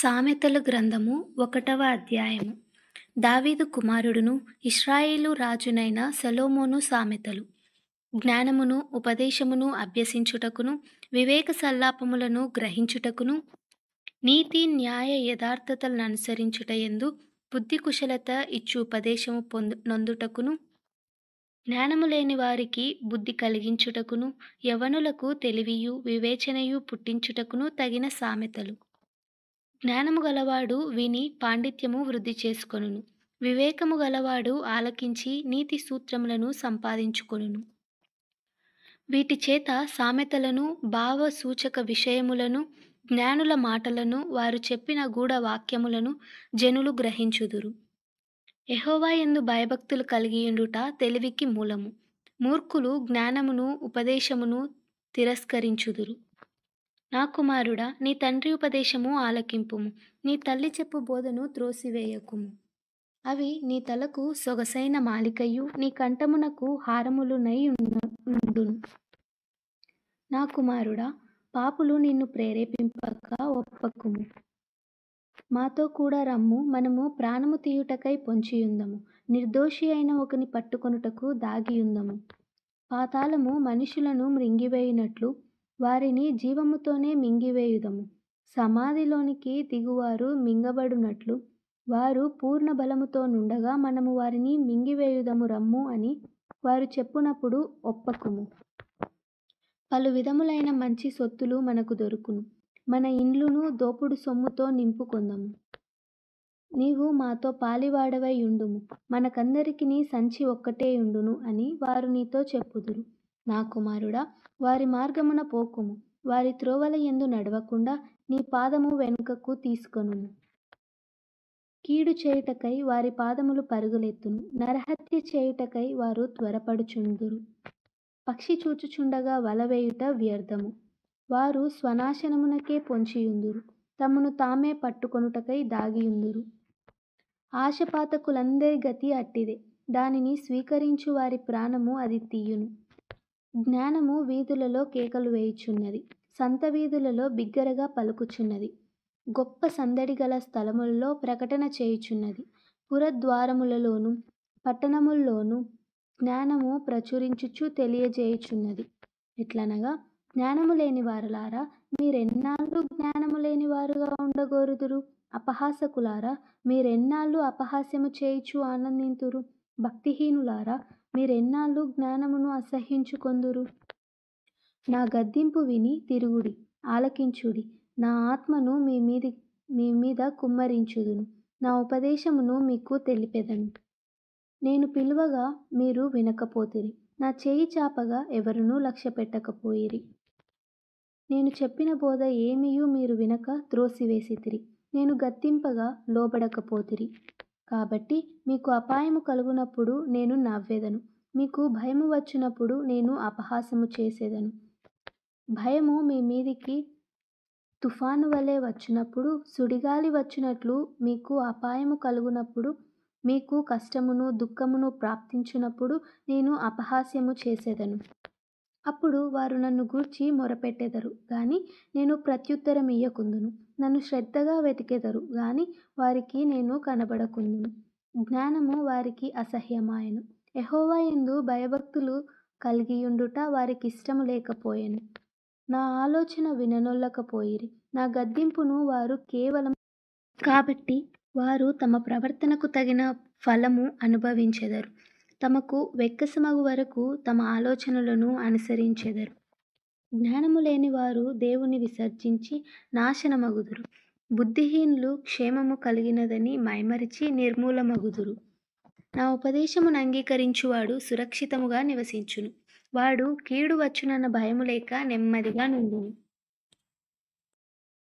సామెతల గ్రంథము 1వ అధ్యాయము. దావీదు కుమారుడును ఇశ్రాయేలు రాజునైన సొలొమోను సామెతలు. జ్ఞానమును ఉపదేశమును అభ్యసించుటకును వివేక సల్లాపములను గ్రహించుటకును నీతి న్యాయ యథార్థతలననుసరించుటయందు బుద్ధి కుశలత ఇచ్చు ఉపదేశము నొందుటకును జ్ఞానము లేని వారికి బుద్ధి కలిగించుటకును యవ్వనులకు తెలివియు వివేచనయు పుట్టించుటకును తగిన సామెతలు. జ్ఞానము గలవాడు విని పాండిత్యము వృద్ధి చేసుకొనును. వివేకము గలవాడు ఆలకించి నీతి సూత్రములను సంపాదించుకొనును. వీటి చేత సామెతలను భావ సూచక విషయములను జ్ఞానుల మాటలను వారు చెప్పిన గూఢ వాక్యములను జనులు గ్రహించుదురు. యెహోవా యందు భయభక్తులు కలిగియుండుట తెలివికి మూలము. మూర్ఖులు జ్ఞానమును ఉపదేశమును తిరస్కరించుదురు. నా కుమారుడా, నీ తండ్రి ఉపదేశము ఆలకింపుము, నీ తల్లి చెప్పు బోధను త్రోసివేయకుము. అవి నీ తలకు సొగసైన మాలికయు నీ కంఠమునకు హారములునై ఉండును. నా కుమారుడా, పాపులు నిన్ను ప్రేరేపింపక ఒప్పకుము. మాతో కూడా రమ్ము, మనము ప్రాణము తీయుటకై పొంచియుందము. నిర్దోషి అయిన ఒకని పట్టుకొనుటకు దాగియుందము. పాతాళము మనుషులను మృంగివేయునట్లు వారిని జీవముతోనే మింగివేయుదము. సమాధిలోనికి దిగువారు మింగబడునట్లు వారు పూర్ణ బలముతో నుండగా మనము వారిని మింగివేయుదము రమ్ము అని వారు చెప్పునప్పుడు ఒప్పకుము. పలు విధములైన మంచి సొత్తులు మనకు దొరుకును. మన ఇండ్లును దోపుడు సొమ్ముతో నింపుకొందము. నీవు మాతో పాలివాడవై యుండుము, మనకందరికిని సంచి ఒక్కటే యుండును అని వారు నీతో చెప్పుదురు. నా కుమారుడా, వారి మార్గమున పోకుము, వారి త్రోవల యందు నడవకుండా నీ పాదము వెనుకకు తీసుకొనుము. కీడు చేయుటకై వారి పాదములు పరుగులెత్తును, నరహత్య చేయుటకై వారు త్వరపడుచుందురు. పక్షి చూచుచుండగా వలవేయుట వ్యర్థము. వారు స్వనాశనమునకే పొంచియుందురు, తమను తామే పట్టుకొనుటకై దాగియుందురు. ఆశపాతకులందరి గతి అట్టిదే, దానిని స్వీకరించు వారి ప్రాణము అది తీయును. జ్ఞానము వీధులలో కేకలు వేయుచున్నది, సంత వీధులలో బిగ్గరగా పలుకుచున్నది. గొప్ప సందడి గల స్థలములలో ప్రకటన చేయుచున్నది. పురద్వారములలోను పట్టణముల్లోను జ్ఞానము ప్రచురించుచు తెలియజేయుచున్నది. ఎట్లనగా, జ్ఞానము లేని వారలారా, మీరెన్నాళ్ళు జ్ఞానము లేని వారుగా ఉండగోరుదురు? అపహాసకులారా, మీరెన్నాళ్ళు అపహాస్యము చేయుచు ఆనందింతురు? భక్తిహీనులారా, మీరెన్నాళ్ళు జ్ఞానమును అసహ్యించుకొందురు? నా గద్దింపు విని తిరుగుడి, ఆలకించుడి. నా ఆత్మను మీ మీద కుమ్మరించుదును, నా ఉపదేశమును మీకు తెలిపెదను. నేను పిలువగా మీరు వినకపోతిరి, నా చేయి చాపగా ఎవరునూ లక్ష్యపెట్టకపోయిరి. నేను చెప్పిన బోధ ఏమియూ మీరు వినక త్రోసివేసితిరి. నేను గద్దింపగా లోబడకపోతిరి. కాబట్టి మీకు అపాయము కలుగునప్పుడు నేను నవ్వెదను, మీకు భయము వచ్చినప్పుడు నేను అపహాసము చేసేదను. భయము మీ మీదికి తుఫాను వలె వచ్చినప్పుడు, సుడిగాలి వచ్చినట్లు మీకు అపాయము కలుగునప్పుడు, మీకు కష్టమును దుఃఖమును ప్రాప్తించునప్పుడు నేను అపహాస్యము చేసేదను. అప్పుడు వారు నన్ను గూర్చి మొరపెట్టెదరు గాని నేను ప్రత్యుత్తరమియ్యకుందును. నన్ను శ్రద్ధగా వెతికెదరు గాని వారికి నేను కనబడకుందును. జ్ఞానము వారికి అసహ్యమాయెను. యెహోవా యందు భయభక్తులు కలిగియుండుట వారికిష్టము లేకపోయెను. నా ఆలోచన విననొల్లకపోయిరి, నా గద్దింపును వారు కేవలం. కాబట్టి వారు తమ ప్రవర్తనకు తగిన ఫలము అనుభవించెదరు. తమకు వెక్కసమగు వరకు తమ ఆలోచనలను అనుసరించెదరు. జ్ఞానము లేని వారు దేవుని విసర్జించి నాశనమగుదురు. బుద్ధిహీనులు క్షేమము కలిగినదని మైమరిచి నిర్మూలమగుదురు. నా ఉపదేశమును అంగీకరించువాడు సురక్షితముగా నివసించును. వాడు కీడు వచ్చునన్న భయము లేక నెమ్మదిగా నుండును.